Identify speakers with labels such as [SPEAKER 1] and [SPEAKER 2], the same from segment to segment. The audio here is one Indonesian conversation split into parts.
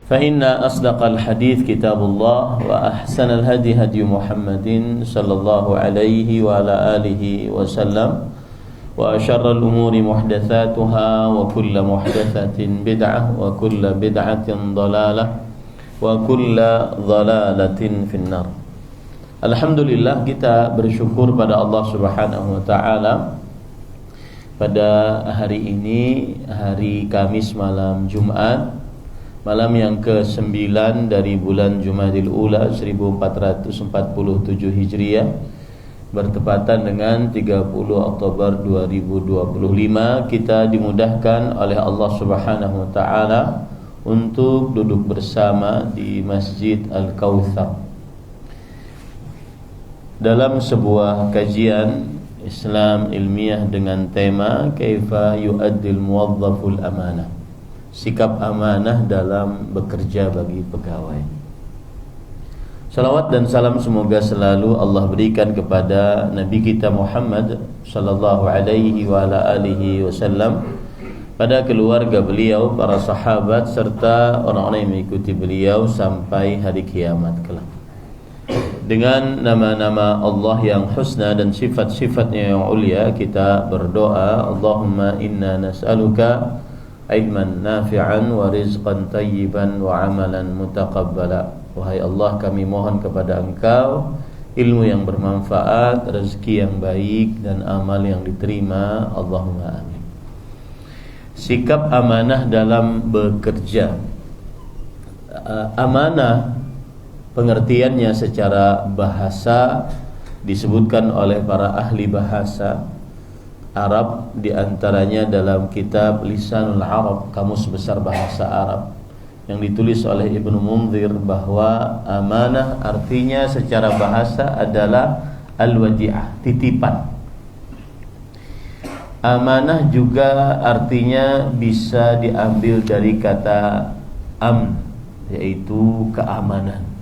[SPEAKER 1] فإن أصدق الحديث كتاب الله وأحسن الهدي هدي محمد صلى الله عليه وعلى آله وسلم وشر الأمور محدثاتها وكل محدثة بدعة وكل بدعة ضلالة وكل ضلالة في النار. Alhamdulillah, kita bersyukur pada Allah Subhanahu wa taala pada hari ini, hari Kamis malam Jumat, malam yang ke-9 dari bulan Jumadil Ula 1447 Hijriah, bertepatan dengan 30 Oktober 2025. Kita dimudahkan oleh Allah Subhanahu wa taala untuk duduk bersama di Masjid Al-Kautsar dalam sebuah kajian Islam ilmiah dengan tema Kaifa yu'addil muwazzaful amanah, sikap amanah dalam bekerja bagi pegawai. Salawat dan salam semoga selalu Allah berikan kepada Nabi kita Muhammad sallallahu alaihi wa ala alihi wasallam, pada keluarga beliau, para sahabat, serta orang-orang yang mengikuti beliau sampai hari kiamat kelak. Dengan nama-nama Allah yang husna dan sifat-sifatnya yang ulia, kita berdoa, Allahumma inna nas'aluka ilman nafi'an wa rizqan tayyiban wa amalan mutaqabbala. Wahai Allah, kami mohon kepada Engkau ilmu yang bermanfaat, rezeki yang baik, dan amal yang diterima. Allahumma amin. Sikap amanah dalam bekerja. Amanah pengertiannya secara bahasa disebutkan oleh para ahli bahasa Arab, diantaranya dalam kitab Lisanul Arab, Kamus Besar Bahasa Arab, yang ditulis oleh Ibnu Munzir, bahwa amanah artinya secara bahasa adalah al-wadi'ah, titipan. Amanah juga artinya bisa diambil dari kata amn, yaitu keamanan.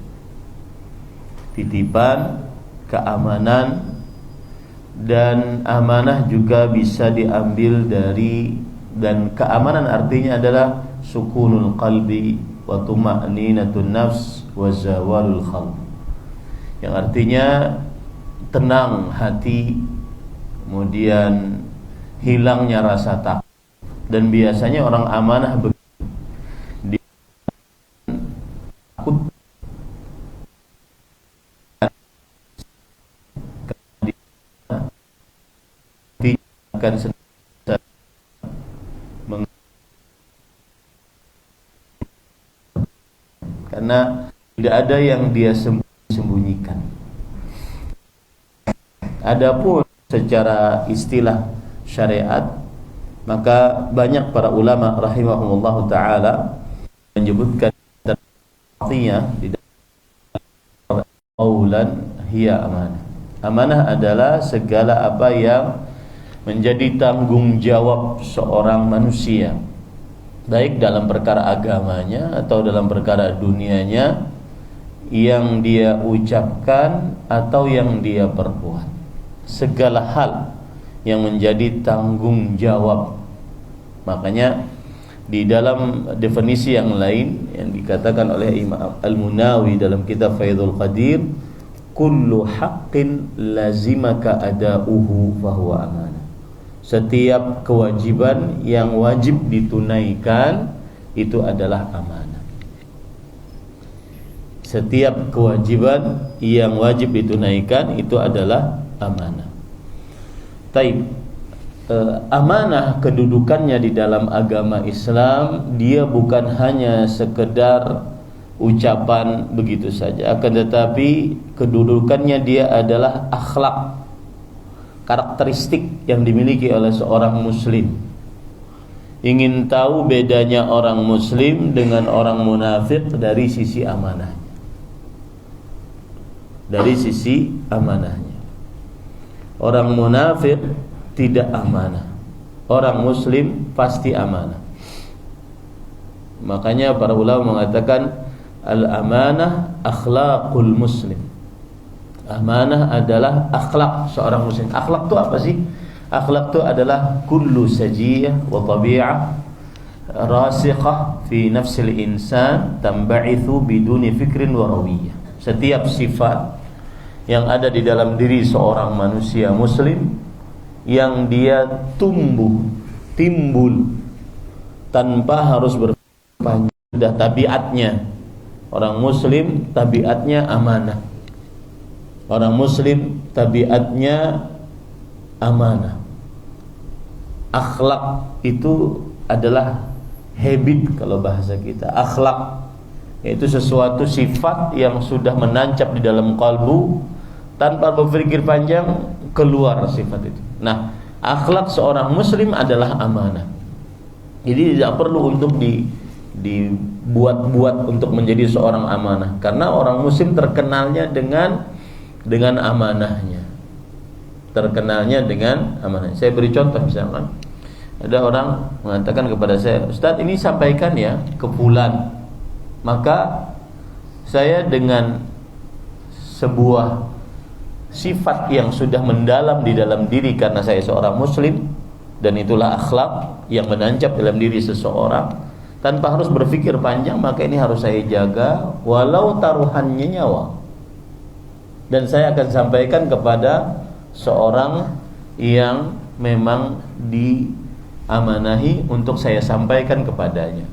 [SPEAKER 1] Titipan, keamanan, dan amanah juga bisa diambil dari, dan keamanan artinya adalah sukunul qalbi wa tuma'ninatun nafs wa zawalul khalb, yang artinya tenang hati, kemudian hilangnya rasa takut. Dan biasanya orang amanah takut akan karena tidak ada yang dia sembunyikan. Adapun secara istilah syariat, maka banyak para ulama rahimahumullah taala menyebutkan artinya di dalam qaulan hiya amanah. Amanah adalah segala apa yang menjadi tanggung jawab seorang manusia, baik dalam perkara agamanya atau dalam perkara dunianya, yang dia ucapkan atau yang dia perbuat. Segala hal yang menjadi tanggung jawab. Makanya di dalam definisi yang lain yang dikatakan oleh Imam Al-Munawi dalam kitab Faidul Qadir, kullu haqqin lazimaka ada'uhu fahuwa amanah. Setiap kewajiban yang wajib ditunaikan itu adalah amanah. Setiap kewajiban yang wajib ditunaikan itu adalah amanah. Taib. Amanah kedudukannya di dalam agama Islam, dia bukan hanya sekedar ucapan begitu saja, akan tetapi kedudukannya dia adalah akhlak, karakteristik yang dimiliki oleh seorang muslim. Ingin tahu bedanya orang muslim dengan orang munafik dari sisi amanahnya. Dari sisi amanahnya, orang munafik tidak amanah, orang muslim pasti amanah. Makanya para ulama mengatakan al-amanah akhlaqul muslim. Amanah adalah akhlak seorang muslim. Akhlak itu apa sih? Akhlak itu adalah kullu sajiyah wa tabi'ah rasikhah fi nafsil insan tamba'ithu biduni fikrin wa rawiyah. Setiap sifat yang ada di dalam diri seorang manusia muslim yang dia timbul tanpa harus berpanjang. Sudah tabiatnya orang muslim, tabiatnya amanah. Orang muslim tabiatnya amanah. Akhlak itu adalah habit kalau bahasa kita. Akhlak yaitu sesuatu sifat yang sudah menancap di dalam kalbu, tanpa berpikir panjang keluar sifat itu. Nah, akhlak seorang muslim adalah amanah. Jadi tidak perlu untuk dibuat-buat untuk menjadi seorang amanah, karena orang muslim terkenalnya dengan amanahnya. Terkenalnya dengan amanah. Saya beri contoh, misalkan ada orang mengatakan kepada saya, "Ustaz, ini sampaikan ya ke fulan." Maka saya dengan sebuah sifat yang sudah mendalam di dalam diri karena saya seorang muslim, dan itulah akhlak yang menancap dalam diri seseorang, tanpa harus berpikir panjang, maka ini harus saya jaga walau taruhannya nyawa. Dan saya akan sampaikan kepada seorang yang memang diamanahi untuk saya sampaikan kepadanya.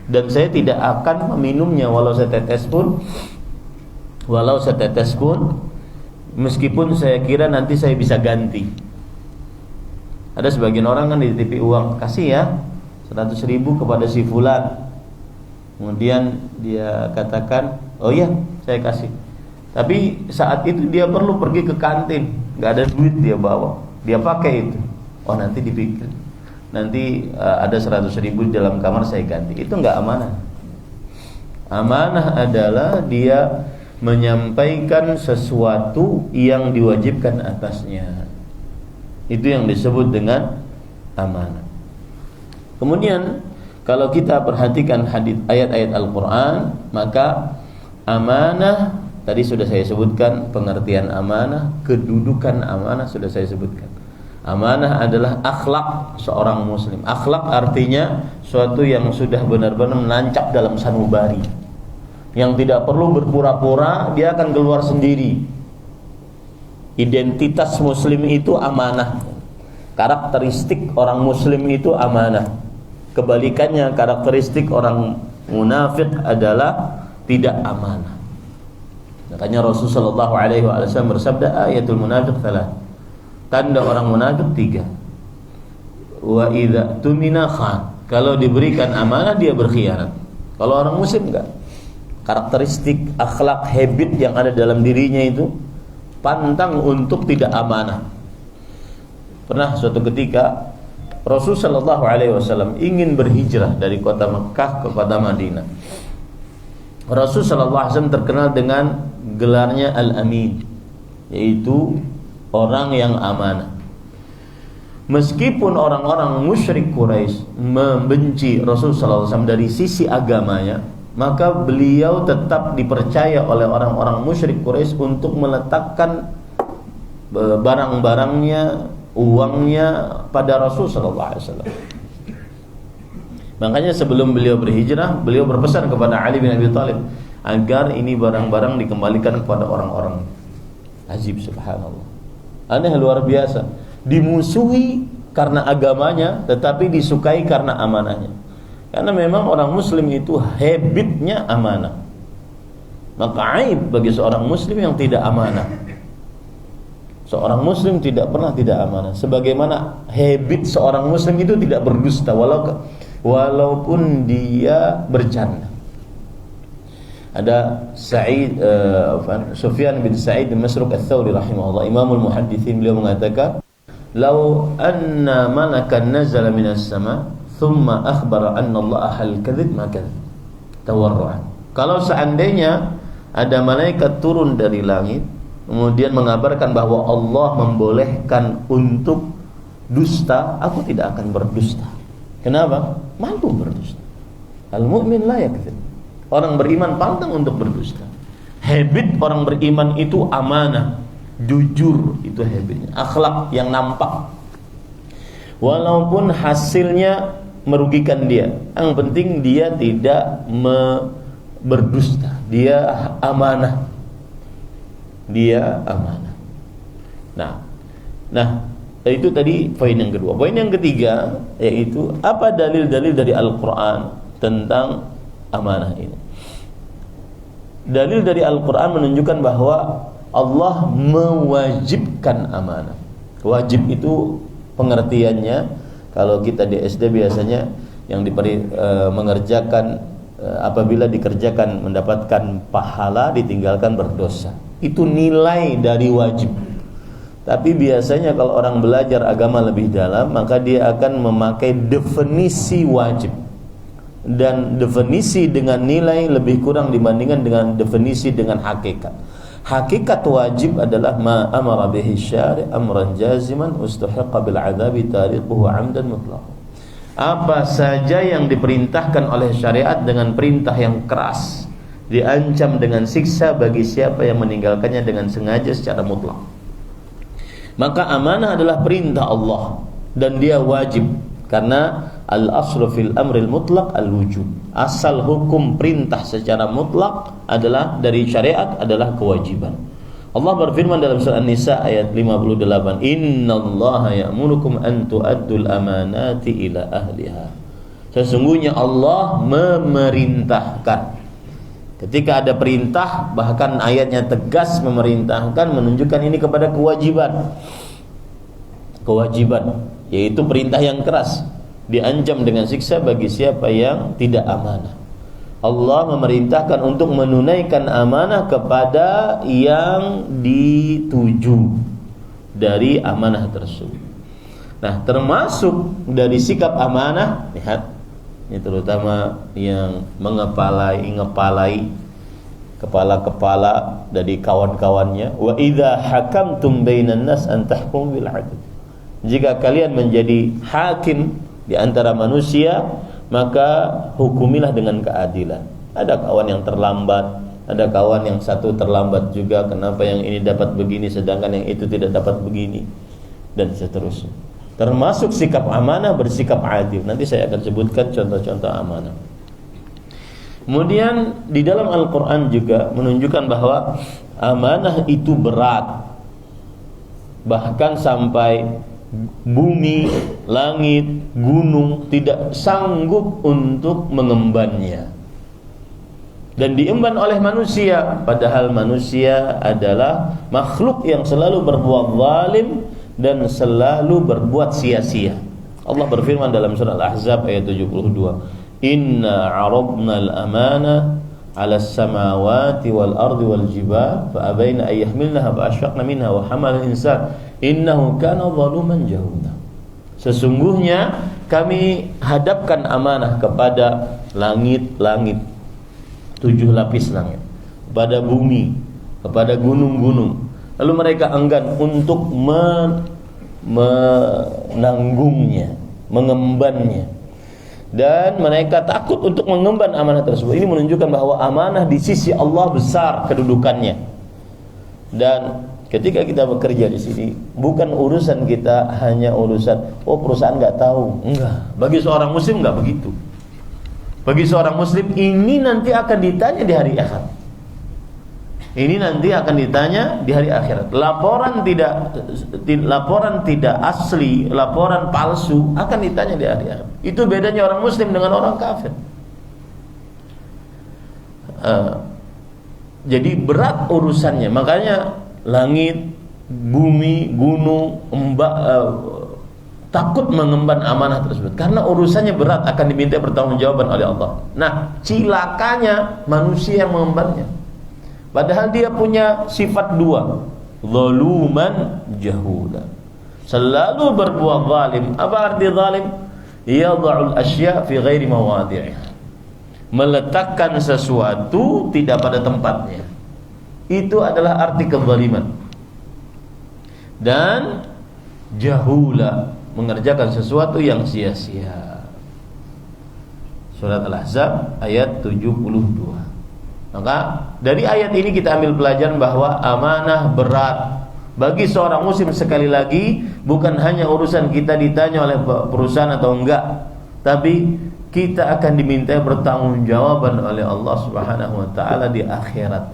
[SPEAKER 1] Dan saya tidak akan meminumnya walau setetes pun, meskipun saya kira nanti saya bisa ganti. Ada sebagian orang kan dititipi uang, kasih ya 100.000 kepada si fulan. Kemudian dia katakan, oh iya saya kasih. Tapi saat itu dia perlu pergi ke kantin, nggak ada duit dia bawa, dia pakai itu. Oh nanti dipikir, nanti ada 100.000 di dalam kamar saya ganti. Itu nggak amanah. Amanah adalah dia menyampaikan sesuatu yang diwajibkan atasnya. Itu yang disebut dengan amanah. Kemudian kalau kita perhatikan hadis ayat-ayat Al-Quran, maka amanah tadi sudah saya sebutkan pengertian amanah, kedudukan amanah sudah saya sebutkan. Amanah adalah akhlak seorang muslim. Akhlak artinya suatu yang sudah benar-benar menancap dalam sanubari, yang tidak perlu berpura-pura, dia akan keluar sendiri. Identitas muslim itu amanah. Karakteristik orang muslim itu amanah. Kebalikannya, karakteristik orang munafik adalah tidak amanah. Makanya Rasulullah SAW bersabda, ayatul munafiq salah. Tanda orang munafik 3. Wa idza tumina khan. Kalau diberikan amanah dia berkhianat. Kalau orang muslim enggak. Karakteristik, akhlak, habit yang ada dalam dirinya itu pantang untuk tidak amanah. Pernah suatu ketika Rasulullah SAW ingin berhijrah dari kota Mekah ke kota Madinah. Rasulullah SAW terkenal dengan gelarnya Al-Amin, yaitu orang yang amanah. Meskipun orang-orang musyrik Quraisy membenci Rasulullah SAW dari sisi agamanya, maka beliau tetap dipercaya oleh orang-orang musyrik Quraisy untuk meletakkan barang-barangnya, uangnya pada Rasul sallallahu alaihi wasallam. Makanya sebelum beliau berhijrah, beliau berpesan kepada Ali bin Abi Thalib agar ini barang-barang dikembalikan kepada orang-orang. Ajib, subhanallah. Aneh, luar biasa. Dimusuhi karena agamanya, tetapi disukai karena amanahnya. Karena memang orang muslim itu habitnya amanah. Maka aib bagi seorang muslim yang tidak amanah. Seorang muslim tidak pernah tidak amanah. Sebagaimana habit seorang muslim itu tidak berdusta, walaupun dia berjanda. Ada Sufyan bin Sa'id bin Masruq Ats-Tsauri rahimahullah, Imamul Muhadditsin, beliau mengatakan, "Lau anna malakan nazala minas sama' thumma akhbara anna Allah hal kadzib maka tawarru'an." Kalau seandainya ada malaikat turun dari langit kemudian mengabarkan bahwa Allah membolehkan untuk dusta, aku tidak akan berdusta. Kenapa? Mampu berdusta. Al-mu'min la yakdzib. Orang beriman pantang untuk berdusta. Habit orang beriman itu amanah, jujur, itu habitnya. Akhlak yang nampak. Walaupun hasilnya merugikan dia. Yang penting dia tidak berdusta. Dia amanah. Dia amanah. Nah, itu tadi poin yang kedua. Poin yang ketiga yaitu apa dalil-dalil dari Al-Qur'an tentang amanah ini. Dalil dari Al-Qur'an menunjukkan bahwa Allah mewajibkan amanah. Wajib itu pengertiannya, kalau kita di SD biasanya yang mengerjakan apabila dikerjakan mendapatkan pahala, ditinggalkan berdosa. Itu nilai dari wajib. Tapi biasanya kalau orang belajar agama lebih dalam, maka dia akan memakai definisi wajib. Dan definisi dengan nilai lebih kurang dibandingkan dengan definisi dengan hakikat. Hakikat wajib adalah ma amara bihi syari' amran jaziman ustuhiqqa bil 'adzabi tariquhu 'amdan mutlaq. Apa saja yang diperintahkan oleh syariat dengan perintah yang keras, diancam dengan siksa bagi siapa yang meninggalkannya dengan sengaja secara mutlak. Maka amanah adalah perintah Allah dan dia wajib, karena al-aslu fil amril mutlaq al-wujub. Asal hukum perintah secara mutlak adalah dari syariat adalah kewajiban. Allah berfirman dalam surah An-Nisa ayat 58, "Innallaha ya'murukum an tu'addul amanati ila ahliha." Sesungguhnya Allah memerintahkan. Ketika ada perintah, bahkan ayatnya tegas memerintahkan, menunjukkan ini kepada kewajiban. Kewajiban, yaitu perintah yang keras, diancam dengan siksa bagi siapa yang tidak amanah. Allah memerintahkan untuk menunaikan amanah kepada yang dituju dari amanah tersebut. Nah, termasuk dari sikap amanah, lihat, ini terutama yang ngepalai kepala-kepala dari kawan-kawannya, wa idza hakamtum bainan nas an tahkum bil 'adl. Jika kalian menjadi hakim di antara manusia, maka hukumilah dengan keadilan. Ada kawan yang terlambat, ada kawan yang satu terlambat juga, kenapa yang ini dapat begini sedangkan yang itu tidak dapat begini, dan seterusnya. Termasuk sikap amanah, bersikap adil. Nanti saya akan sebutkan contoh-contoh amanah. Kemudian di dalam Al-Quran juga menunjukkan bahwa amanah itu berat, bahkan sampai bumi, langit, gunung tidak sanggup untuk mengembannya, dan diemban oleh manusia, padahal manusia adalah makhluk yang selalu berbuat zalim dan selalu berbuat sia-sia. Allah berfirman dalam surah Al-Ahzab ayat 72, "Inna 'aradna al-amana 'ala as-samawati wal ardi wal jibal fa abaina ay yahmilnaha fa ashfaqna minha wa hamala al-insan innahu kana zaluman jahuda." Sesungguhnya kami hadapkan amanah kepada langit-langit, 7 lapis langit, kepada bumi, kepada gunung-gunung. Lalu mereka enggan untuk menanggungnya, mengembannya, dan mereka takut untuk mengemban amanah tersebut. Ini menunjukkan bahwa amanah di sisi Allah besar kedudukannya. Dan ketika kita bekerja di sini, bukan urusan kita hanya urusan perusahaan nggak tahu, enggak. Bagi seorang muslim nggak begitu. Bagi seorang muslim ini nanti akan ditanya di hari akhirat. Ini nanti akan ditanya di hari akhirat. Laporan tidak asli, laporan palsu akan ditanya di hari akhirat. Itu bedanya orang muslim dengan orang kafir. Jadi berat urusannya. Makanya langit, bumi, gunung, takut mengemban amanah tersebut karena urusannya berat, akan diminta pertanggungjawaban oleh Allah. Nah, cilakanya manusia yang mengembannya. Padahal dia punya sifat 2, zaluman jahula, selalu berbuat zalim. Apa arti zalim? Yadha'ul asya' fi ghairi mawadhi'iha, meletakkan sesuatu tidak pada tempatnya. Itu adalah arti kezaliman. Dan jahula, mengerjakan sesuatu yang sia-sia. Surat Al-Ahzab ayat 72. Maka dari ayat ini kita ambil pelajaran bahwa amanah berat bagi seorang muslim. Sekali lagi, bukan hanya urusan kita ditanya oleh perusahaan atau enggak, tapi kita akan diminta pertanggungjawaban oleh Allah Subhanahu wa taala di akhirat.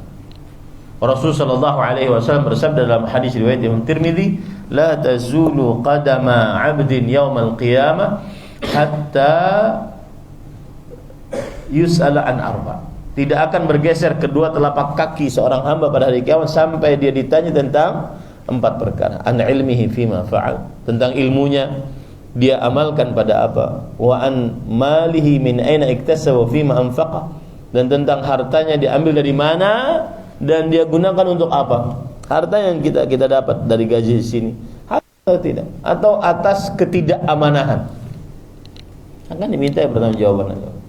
[SPEAKER 1] Rasul sallallahu alaihi wasallam bersabda dalam hadis riwayat Imam Tirmizi, "La tazulu qadama 'abdin yaumal qiyamah hatta yus'ala an arba." Tidak akan bergeser kedua telapak kaki seorang hamba pada hari kiamat sampai dia ditanya tentang 4 perkara. An ilmihi fima fa'al, tentang ilmunya dia amalkan pada apa, wa an malihi min aina iktasaba fima anfaqa, dan tentang hartanya diambil dari mana dan dia gunakan untuk apa. Harta yang kita dapat dari gaji di sini, atau tidak, atau atas ketidakamanan, akan diminta pertanggungjawaban.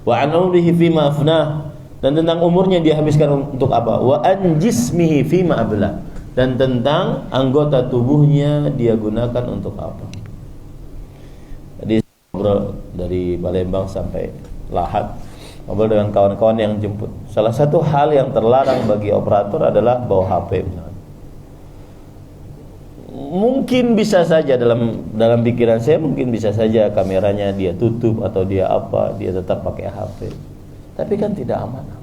[SPEAKER 1] Wa an umrihi fima afnah, dan tentang umurnya dia habiskan untuk apa. Wa an jismihi fima abla, dan tentang anggota tubuhnya dia gunakan untuk apa. Tadi ngobrol dari Palembang sampai Lahat, ngobrol dengan kawan-kawan yang jemput. Salah satu hal yang terlarang bagi operator adalah bawa HP misalnya. Mungkin bisa saja dalam pikiran saya, mungkin bisa saja kameranya dia tutup atau dia apa, dia tetap pakai HP. Tapi kan tidak amanah.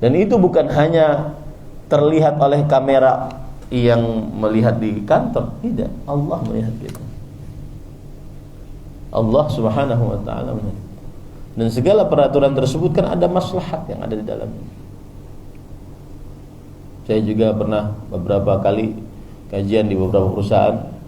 [SPEAKER 1] Dan itu bukan hanya terlihat oleh kamera yang melihat di kantor, tidak, Allah melihat kita. Allah Subhanahu wa taala melihat. Dan segala peraturan tersebut kan ada maslahat yang ada di dalamnya. Saya juga pernah beberapa kali kajian di beberapa perusahaan.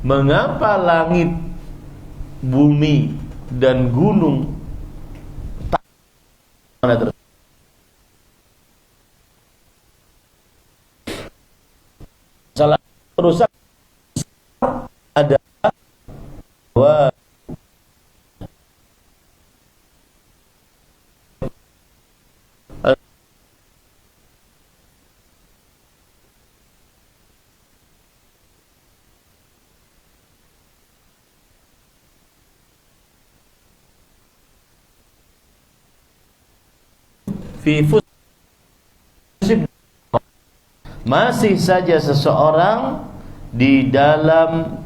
[SPEAKER 1] Mengapa langit, bumi, dan gunung tak mana terus? Salah rusak ada bahwa masih saja seseorang di dalam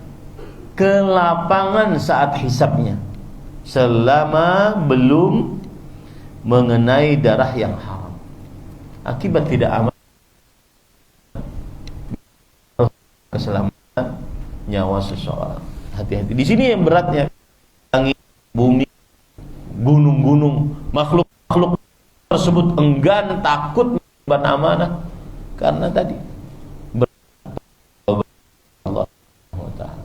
[SPEAKER 1] kelapangan saat hisabnya selama belum mengenai darah yang haram akibat tidak aman keselamatan nyawa seseorang. Hati-hati. Di sini yang beratnya, langit, bumi, gunung-gunung, makhluk-makhluk tersebut enggan, takut mengemban amanah karena tadi Allah Taala.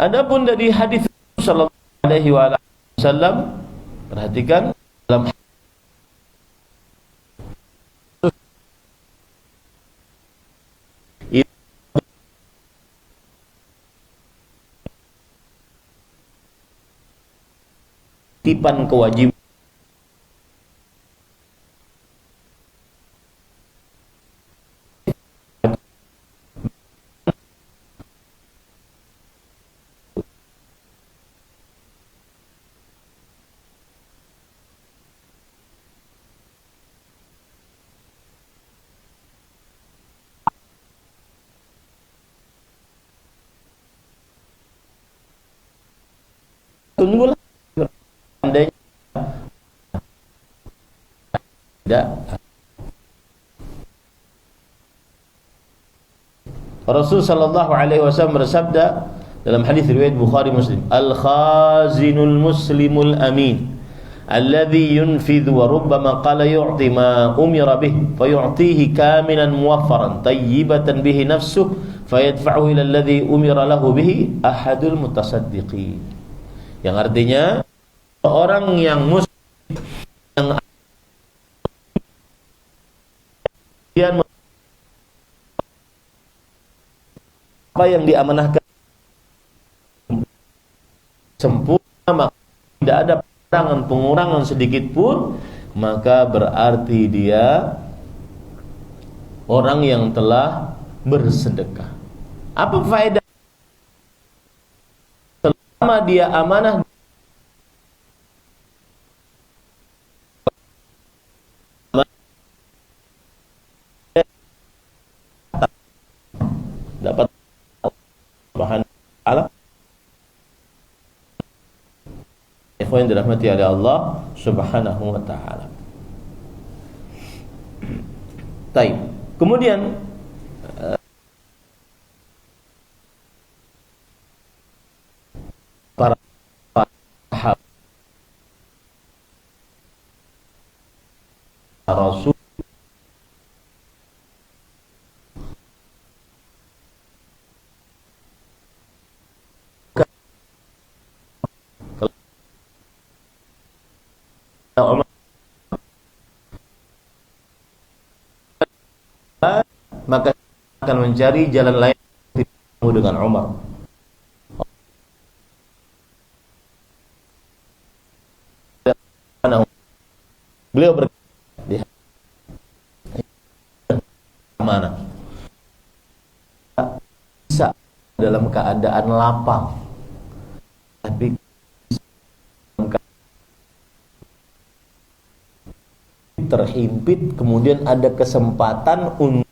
[SPEAKER 1] Adapun dari hadis sallallahu alaihi wasallam, perhatikan dalam tipan kewajiban tunggulah andainya tidak. Rasul sallallahu alaihi wasallam bersabda dalam hadis riwayat Bukhari Muslim, al-khazinul muslimul amin alladhi yunfidhu wa rubbama qala yu'ti ma umira bih fayu'tihi kamilan muwaffaran tayyibatan bihi nafsuhu fayadfa'uhu ila alladhi umira lahu bihi ahadul mutasaddiqin. Yang artinya orang yang muslim yang apa yang diamanahkan sempurna, maka tidak ada pengurangan sedikit pun, maka berarti dia orang yang telah bersedekah. Apa faedah selama dia amanah dapat bahan alam. Ikhwan dirahmati oleh Allah Subhanahu wa taala. Baik. Kemudian para sahabat Rasul maka akan mencari jalan lain dengan Umar. Beliau berkata mana bisa dalam keadaan lapang, tapi terhimpit, kemudian ada kesempatan untuk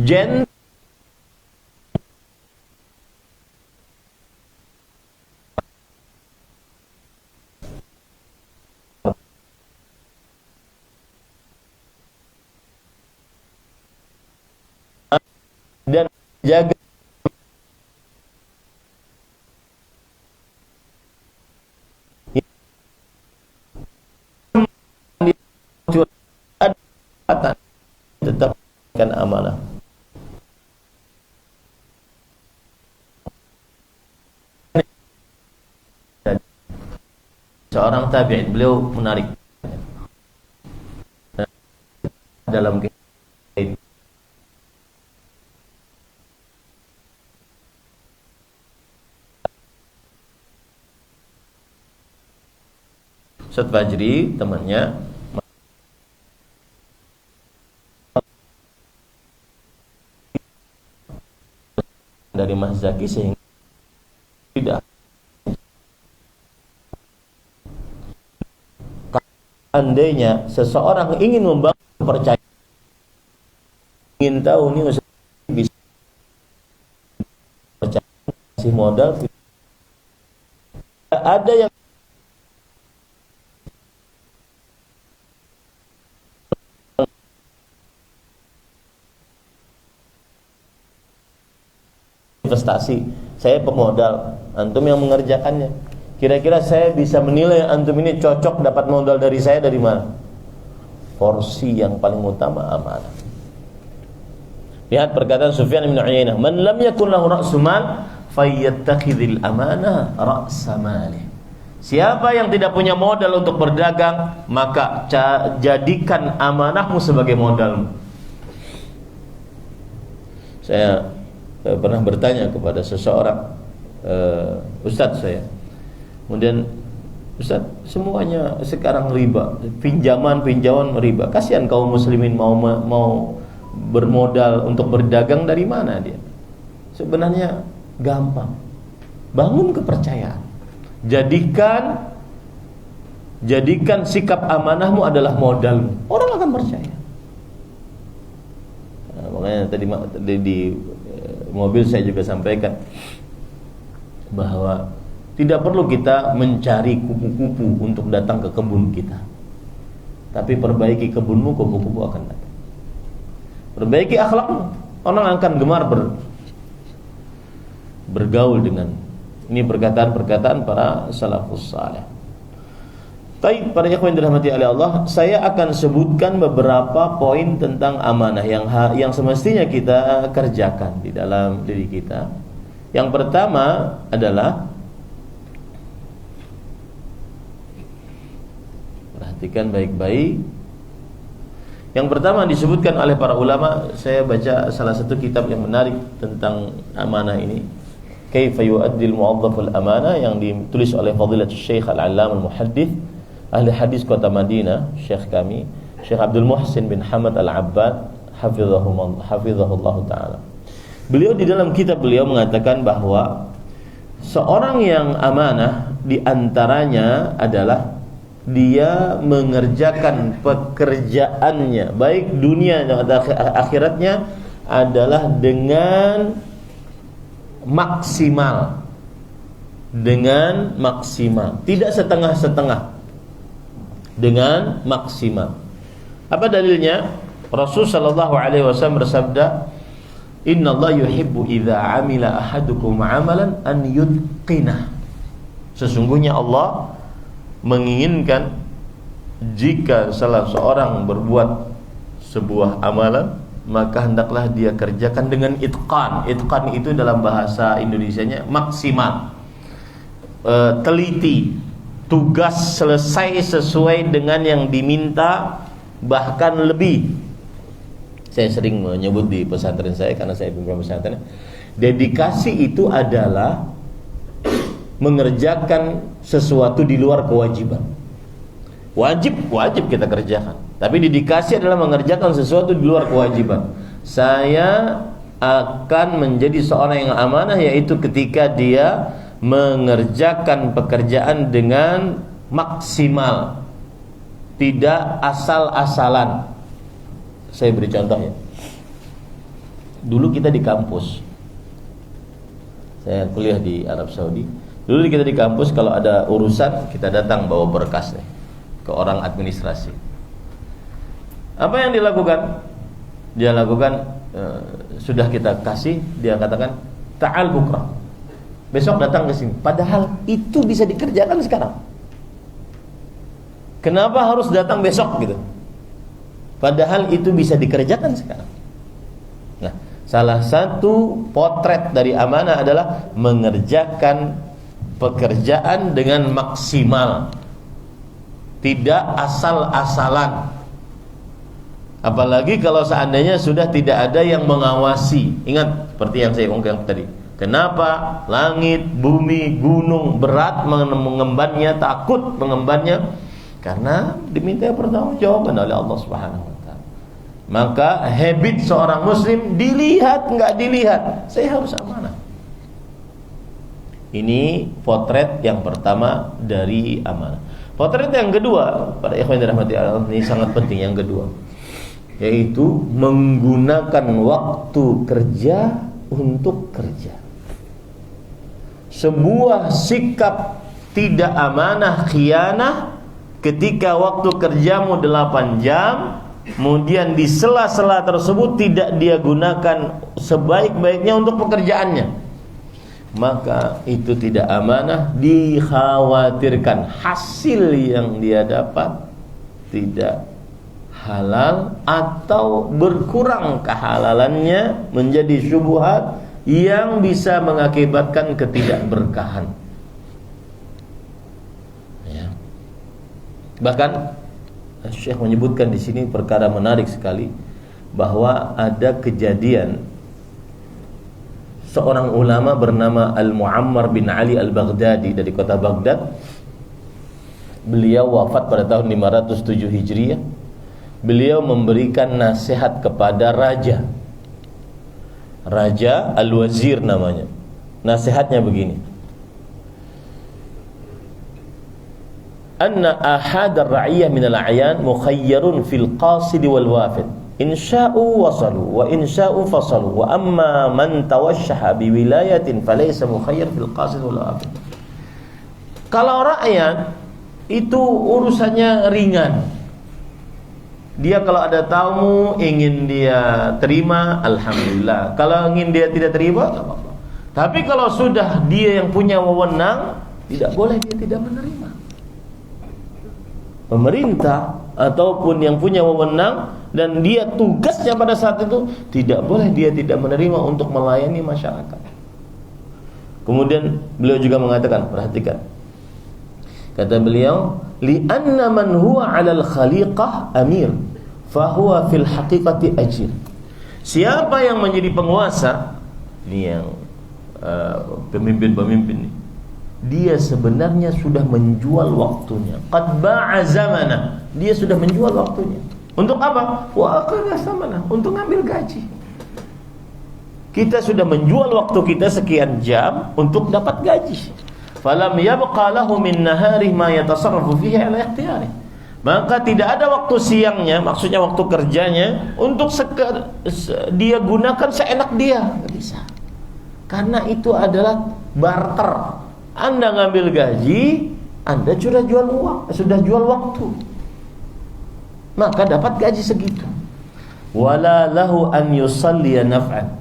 [SPEAKER 1] Jen dan jaga tetap kan amanah. Seorang tabi'in, beliau menarik dalam kehidupan. Ustaz Fajri temannya dari Mas Zaki sehingga tidak andainya seseorang ingin membangun kepercayaan, ingin tahu nih Ustaz bisa percaya kasih modal, ada yang investasi, saya pemodal, antum yang mengerjakannya. Kira-kira saya bisa menilai antum ini cocok dapat modal dari saya dari mana? Porsi yang paling utama amanah. Lihat perkataan Sufyan bin Uyainah, "Man lam yakun lahu ra'su mal fayattakhidhil amanah ra'sa malih." Siapa yang tidak punya modal untuk berdagang, maka jadikan amanahmu sebagai modalmu. Saya pernah bertanya kepada seseorang ustadz saya, kemudian ustadz, semuanya sekarang riba, pinjaman riba, kasihan kaum muslimin mau bermodal untuk berdagang, dari mana dia? Sebenarnya gampang, bangun kepercayaan, jadikan sikap amanahmu adalah modalmu, orang akan percaya. Nah, makanya tadi di mobil saya juga sampaikan bahwa tidak perlu kita mencari kupu-kupu untuk datang ke kebun kita, tapi perbaiki kebunmu, kupu-kupu akan datang. Perbaiki akhlakmu, orang akan gemar bergaul dengan. Ini perkataan-perkataan para salafus saleh. Baik, para ikhwan yang dirahmati oleh Allah, saya akan sebutkan beberapa poin tentang amanah yang semestinya kita kerjakan di dalam diri kita. Yang pertama adalah, perhatikan baik-baik. Yang pertama disebutkan oleh para ulama, saya baca salah satu kitab yang menarik tentang amanah ini, Kaifa yu'addil mu'adhdhaful amanah, yang ditulis oleh Fadilatul Syekh Al-Allamah Al-Muhaddits ahli hadis kota Madinah, Syekh kami, Syekh Abdul Muhsin bin Hamad Al-Abbad hafizahullah ta'ala. Beliau di dalam kitab beliau mengatakan bahwa seorang yang amanah diantaranya adalah dia mengerjakan pekerjaannya baik dunia dan akhiratnya adalah dengan maksimal, tidak setengah-setengah, dengan maksimal. Apa dalilnya? Rasul sallallahu alaihi wasallam bersabda, "Innallaha yuhibbu idza 'amila ahadukum 'amalan an yutqinah." Sesungguhnya Allah menginginkan jika salah seorang berbuat sebuah amalan, maka hendaklah dia kerjakan dengan itqan. Itqan itu dalam bahasa Indonesianya maksimal, teliti, tugas selesai sesuai dengan yang diminta, bahkan lebih. Saya sering menyebut di pesantren saya, karena saya pimpin pesantren, dedikasi itu adalah mengerjakan sesuatu di luar kewajiban. Wajib kita kerjakan, tapi dedikasi adalah mengerjakan sesuatu di luar kewajiban. Saya akan menjadi seorang yang amanah, yaitu ketika dia mengerjakan pekerjaan dengan maksimal, tidak asal-asalan. Saya beri contoh ya. Dulu kita di kampus, saya kuliah di Arab Saudi. Dulu kita di kampus kalau ada urusan, kita datang bawa berkas nih ke orang administrasi. Apa yang dilakukan? Dia lakukan, sudah kita kasih, dia katakan ta'al bukra, besok datang ke sini. Padahal itu bisa dikerjakan sekarang. Kenapa harus datang besok gitu? Padahal itu bisa dikerjakan sekarang. Nah, salah satu potret dari amanah adalah mengerjakan pekerjaan dengan maksimal, tidak asal-asalan. Apalagi kalau seandainya sudah tidak ada yang mengawasi. Ingat seperti yang saya ungkapkan tadi. Kenapa langit, bumi, gunung berat mengembannya, takut mengembannya? Karena diminta pertanggungjawaban oleh Allah Subhanahu wa taala. Maka habit seorang muslim dilihat enggak dilihat, saya harus amanah. Ini potret yang pertama dari amanah. Potret yang kedua, pada ikhwan yang dirahmati Allah, ini sangat penting, yang kedua, yaitu menggunakan waktu kerja untuk kerja. Sebuah sikap tidak amanah, khianah, ketika waktu kerjamu 8 jam, kemudian di sela-sela tersebut tidak dia gunakan sebaik-baiknya untuk pekerjaannya, maka itu tidak amanah. Dikhawatirkan hasil yang dia dapat tidak halal atau berkurang kehalalannya, menjadi syubhat yang bisa mengakibatkan ketidakberkahan. Bahkan Syekh menyebutkan di sini perkara menarik sekali, bahwa ada kejadian seorang ulama bernama Al-Mu'ammar bin Ali Al-Baghdadi dari kota Baghdad. Beliau wafat pada tahun 507 Hijriah. Beliau memberikan nasihat kepada raja Al-Wazir namanya. Nasihatnya begini: anna ahad ar-ra'iyah min al-a'yan mukhayyarun fil qasid wal wafid, in sya'u wasalu wa in sya'u fasalu, wa amma man tawashshaha bi wilayatin falaysa mukhayyar fil qasid wal wafid. Kalau rakyat itu urusannya ringan, dia kalau ada tamu ingin dia terima, alhamdulillah. Kalau ingin dia tidak terima, enggak apa-apa. Tapi kalau sudah dia yang punya wewenang, tidak boleh dia tidak menerima. Pemerintah ataupun yang punya wewenang dan dia tugasnya pada saat itu, tidak boleh dia tidak menerima untuk melayani masyarakat. Kemudian beliau juga mengatakan, perhatikan, kata beliau, li'anna man huwa 'alal khaliqah amir fahuwa fil haqiqati ajir. Siapa yang menjadi penguasa, ini yang pemimpin-pemimpin nih, dia sebenarnya sudah menjual waktunya. Qad ba'a zamana, dia sudah menjual waktunya. Untuk apa? Wa aqala samana, untuk ngambil gaji. Kita sudah menjual waktu kita sekian jam untuk dapat gaji. Falam yabqa lahu min nahari ma yatasarrafu fihi ala ikhtiyari. Maka tidak ada waktu siangnya, maksudnya waktu kerjanya, untuk dia gunakan seenak dia. Nggak bisa. Karena itu adalah barter. Anda ngambil gaji, Anda sudah jual uang, sudah jual waktu, maka dapat gaji segitu. Wala lahu an yusalliya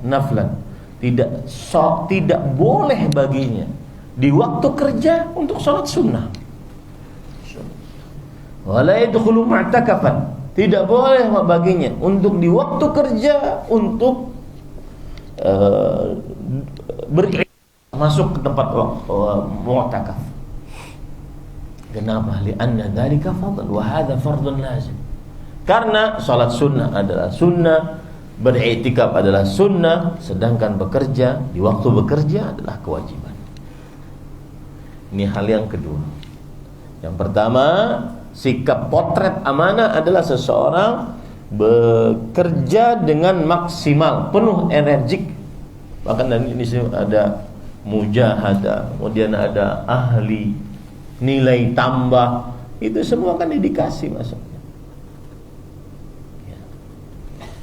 [SPEAKER 1] naflan. Tidak boleh baginya di waktu kerja untuk sholat sunnah. Wala yadkhulu mu'takafan, tidak boleh baginya untuk di waktu kerja untuk masuk ke tempat mu'takaf. Kenapa? Li'anna dzalika fardun wa hadza fardun lazim. Karena salat sunnah adalah sunnah, beriktikaf adalah sunnah, sedangkan bekerja di waktu bekerja adalah kewajiban. Ini hal yang kedua. Yang pertama, sikap potret amanah adalah seseorang bekerja dengan maksimal, penuh energik. Bahkan dan ini ada mujahadah, kemudian ada ahli, nilai tambah, itu semua kan dedikasi masuknya.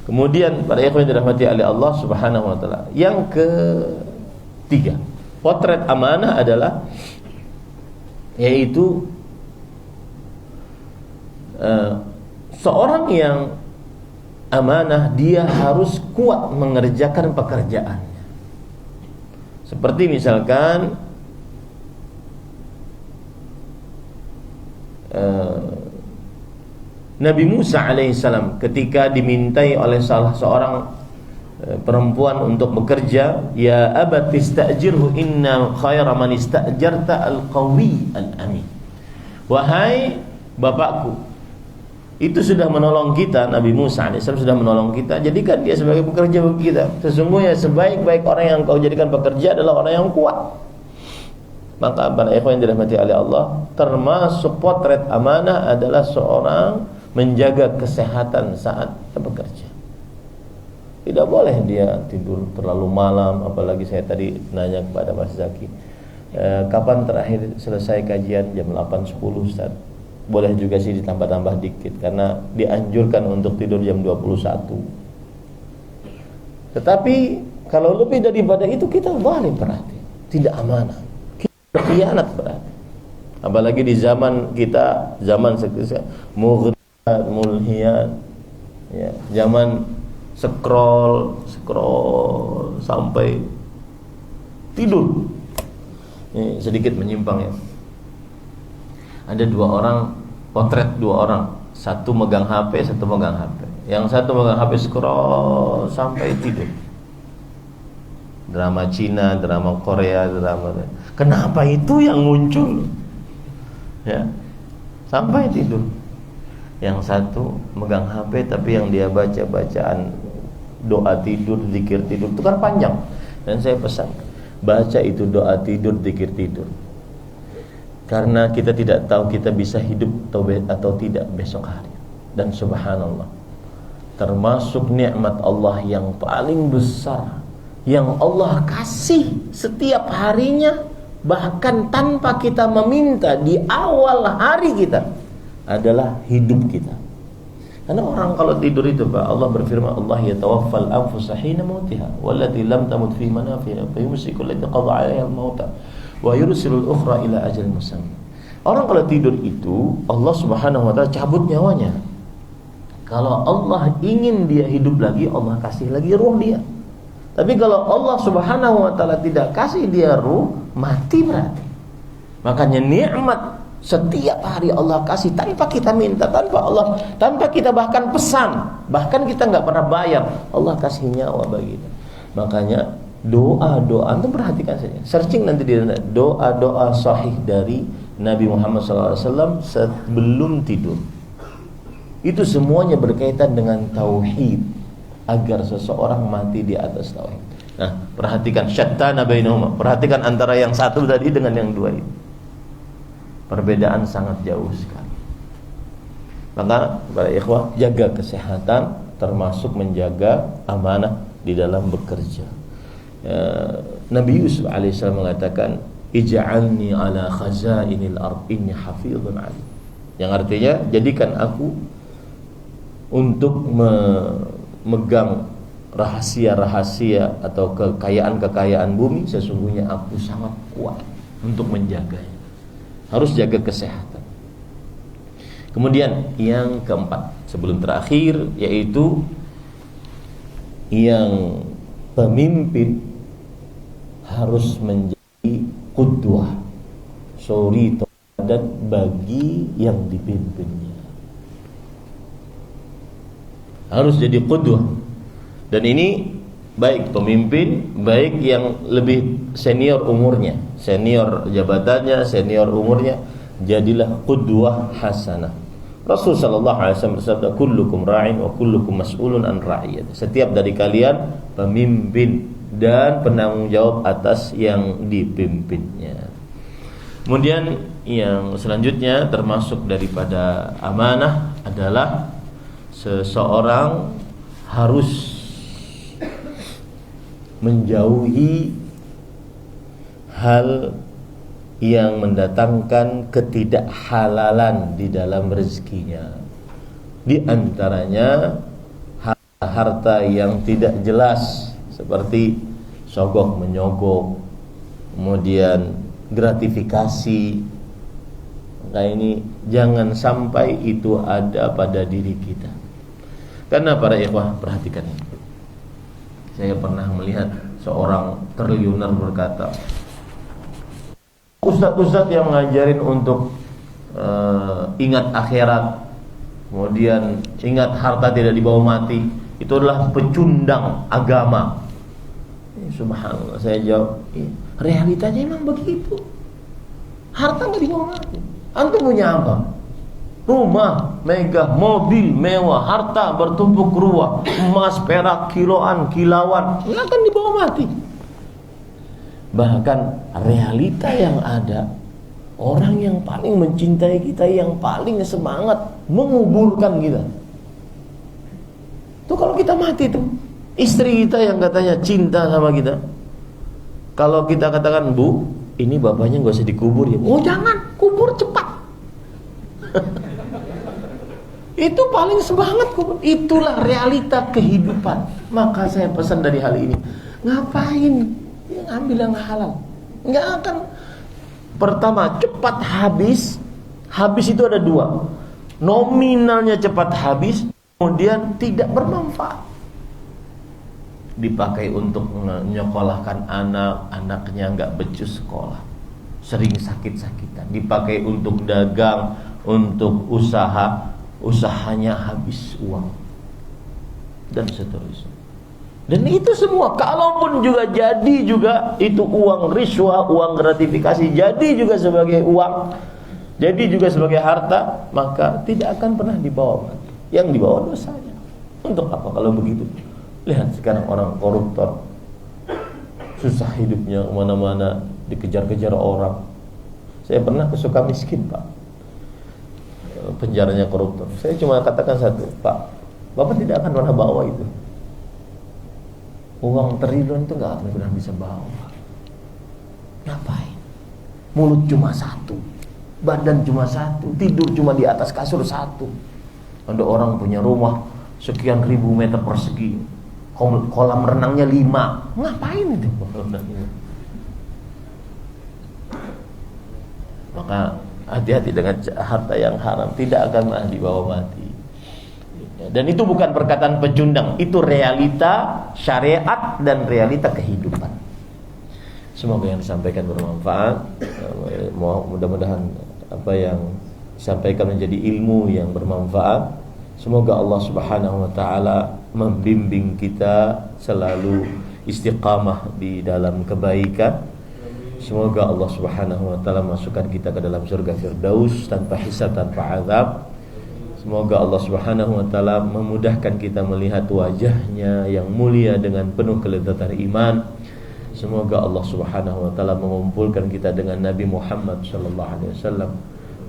[SPEAKER 1] Kemudian para ikhwan yang dirahmati oleh Allah Subhanahu wa taala, yang ketiga, potret amanah adalah yaitu seorang yang amanah, dia harus kuat mengerjakan pekerjaannya. Seperti misalkan Nabi Musa alaihissalam ketika dimintai oleh salah seorang perempuan untuk bekerja, ya abat istajirhu inna khaira man istajarta al-qawi al-amin. Wahai bapakku, itu sudah menolong kita, Nabi Musa alaihissalam sudah menolong kita, jadikan dia sebagai pekerja bagi kita. Sesungguhnya sebaik-baik orang yang kau jadikan pekerja adalah orang yang kuat. Maka para ikhwan yang dirahmati oleh Allah, termasuk potret amanah adalah seorang menjaga kesehatan saat bekerja. Tidak boleh dia tidur terlalu malam. Apalagi saya tadi nanya kepada Mas Zaki, kapan terakhir selesai kajian? Jam 8.10 Ustaz. Boleh juga sih ditambah-tambah dikit, karena dianjurkan untuk tidur jam 21. Tetapi kalau lebih daripada itu kita boleh berarti tidak amanah, kita berkhianat berarti. Apalagi di zaman kita, zaman mulhian, ya, zaman scroll sampai tidur. Ini sedikit menyimpang ya. Ada potret dua orang, satu megang HP, satu megang HP. Yang satu megang HP scroll sampai tidur. Drama Cina, drama Korea, kenapa itu yang muncul? Ya, sampai tidur. Yang satu megang HP, tapi yang dia bacaan doa tidur, zikir tidur itu kan panjang. Dan saya pesan, baca itu doa tidur, zikir tidur. Karena kita tidak tahu kita bisa hidup atau tidak besok hari. Dan subhanallah, termasuk nikmat Allah yang paling besar yang Allah kasih setiap harinya, bahkan tanpa kita meminta, di awal hari kita adalah hidup kita. Karena orang kalau tidur itu, Pak, Allah berfirman, Allah yatawaffal anfusa hina mautiha wallati lam tamut fi manafiha fa yumsiku allati qada 'alaiha al-mauta wa yursilul ukhra ila ajalin musamma. Orang kalau tidur itu Allah Subhanahu wa taala cabut nyawanya. Kalau Allah ingin dia hidup lagi, Allah kasih lagi ruh dia. Tapi kalau Allah Subhanahu wa taala tidak kasih dia ruh, mati berarti. Makanya nikmat setiap hari Allah kasih tanpa kita minta, tanpa kita bahkan pesan, bahkan kita nggak pernah bayar, Allah kasih nyawa bagi kita. Makanya doa-doa itu perhatikan saja, searching nanti di doa-doa sahih dari Nabi Muhammad SAW sebelum tidur. Itu semuanya berkaitan dengan tauhid, agar seseorang mati di atas tauhid. Nah, perhatikan syattana bainahuma. Perhatikan antara yang satu tadi dengan yang dua ini. Perbedaan sangat jauh sekali. Maka para ikhwah, jaga kesehatan termasuk menjaga amanah di dalam bekerja. Nabi Yusuf alaihissalam mengatakan, ij'alni ala khazainil ard inni hafizun alim. Yang artinya, jadikan aku untuk memegang rahasia-rahasia atau kekayaan-kekayaan bumi. Sesungguhnya aku sangat kuat untuk menjaganya. Harus jaga kesehatan. Kemudian yang keempat, sebelum terakhir, yaitu yang pemimpin harus menjadi qudwah, suri teladan bagi yang dipimpinnya. Harus jadi qudwah. Dan ini baik pemimpin, baik yang lebih senior umurnya, senior jabatannya, senior umurnya, jadilah qudwah hasanah. Rasul sallallahu alaihi wasallam bersabda, kullukum ra'in wa kullukum mas'ulun an ra'iyati. Setiap dari kalian pemimpin dan penanggung jawab atas yang dipimpinnya. Kemudian yang selanjutnya termasuk daripada amanah adalah seseorang harus menjauhi hal yang mendatangkan ketidakhalalan di dalam rezekinya. Di antaranya harta yang tidak jelas seperti sogok menyogok, kemudian gratifikasi. Maka ini jangan sampai itu ada pada diri kita. Karena para ikhwah, perhatikan ini. Saya pernah melihat seorang triliuner berkata, ustadz-ustadz yang ngajarin untuk ingat akhirat, kemudian ingat harta tidak dibawa mati, itu adalah pecundang agama. Subhanallah, saya jawab, realitanya emang begitu. Harta nggak dibawa mati. Antum punya apa? Rumah megah, mobil mewah, harta bertumpuk ruah, emas, perak, kiloan, kilauan, nggak akan dibawa mati. Bahkan realita yang ada, orang yang paling mencintai kita, yang paling semangat menguburkan kita, tuh kalau kita mati tuh, istri kita yang katanya cinta sama kita, kalau kita katakan, Bu, ini bapaknya gak usah dikubur ya. Oh jangan, kubur cepat. Itu paling semangat kubur. Itulah realita kehidupan. Maka saya pesan dari hal ini, ngapain ambil yang halal? Nggak akan. Pertama, cepat habis. Habis itu ada dua. Nominalnya cepat habis, kemudian tidak bermanfaat. Dipakai untuk menyekolahkan anak, anaknya nggak becus sekolah, sering sakit-sakitan. Dipakai untuk dagang, untuk usaha, usahanya habis uang, dan seterusnya. Dan itu semua, kalaupun juga jadi juga itu uang riswah, uang gratifikasi, jadi juga sebagai uang, jadi juga sebagai harta, maka tidak akan pernah dibawa mati. Yang dibawa dosanya. Untuk apa kalau begitu? Lihat sekarang orang koruptor, susah hidupnya, kemana-mana dikejar-kejar orang. Saya pernah ke Sukamiskin, Pak, penjaranya koruptor. Saya cuma katakan satu, Pak, Bapak tidak akan pernah bawa itu. Uang triliun itu gak akan pernah bisa bawa. Ngapain? Mulut cuma satu, badan cuma satu, tidur cuma di atas kasur satu. Ada orang punya rumah sekian ribu meter persegi, kolam renangnya 5. Ngapain itu kolam renangnya? Maka hati-hati dengan harta yang haram, tidak akan pernah dibawa mati. Dan itu bukan perkataan pecundang, itu realita syariat dan realita kehidupan. Semoga yang disampaikan bermanfaat. Mudah-mudahan apa yang disampaikan menjadi ilmu yang bermanfaat. Semoga Allah Subhanahu wa taala membimbing kita selalu istiqamah di dalam kebaikan. Semoga Allah Subhanahu wa taala masukkan kita ke dalam surga Firdaus tanpa hisab, tanpa azab. Semoga Allah Subhanahu wa taala memudahkan kita melihat wajahnya yang mulia dengan penuh kelezatan iman. Semoga Allah Subhanahu wa taala mengumpulkan kita dengan Nabi Muhammad sallallahu alaihi wasallam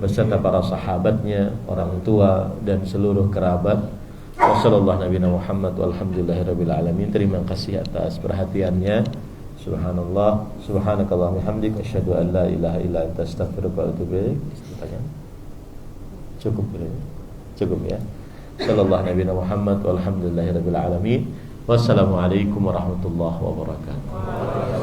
[SPEAKER 1] beserta para sahabatnya, orang tua dan seluruh kerabat. Wassallallahu nabiyana Muhammad walhamdulillahirabbil alamin. Terima kasih atas perhatiannya. Subhanallah, subhanakallah bihamdik asyhadu an la ilaha illa anta astaghfiruka wa atubu ilaik. Cukup ya. Sallallahu nabiyana Muhammad walhamdulillahirabbil alamin. Wassalamualaikum warahmatullahi wabarakatuh.